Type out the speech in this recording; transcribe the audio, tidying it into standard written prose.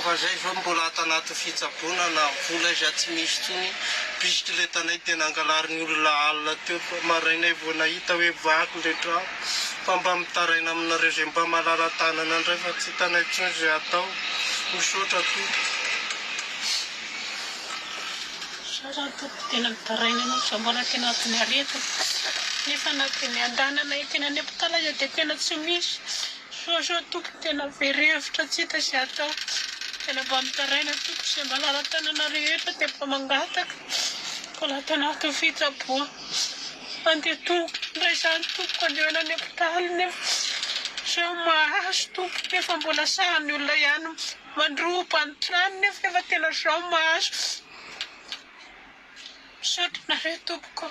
fa zay zao mbola tanaty fitsaboana na vola izay tsy misy tsony pisitry le tanay tena angalarin'ny olona alina teo fa marainay vao nahita hoe vaky le trano fa mba mitaraina aminareo zay mba malala tanana indray fa tsy hitanay tsony zay atao misaotra tompo. Sarany tompo tena mitaraina anao sa mbola tena atiny aretiny nefa natiny andananay tena any ampitalaza dia tena tsy misy soa tompo tena very hevitra tsy hita sy atao tena mba mitaraina tompo sy mba lala tanana rehetra dia mba mangataka mbola tanaty fitsaboa andeha tompo ndray izany tompo andehoana any ampitaly nefa sao mahazo tompo nefa mbola sahany olona ihany mandropo an-trano nefa tena sao mahazo misaotra nareo tompoko.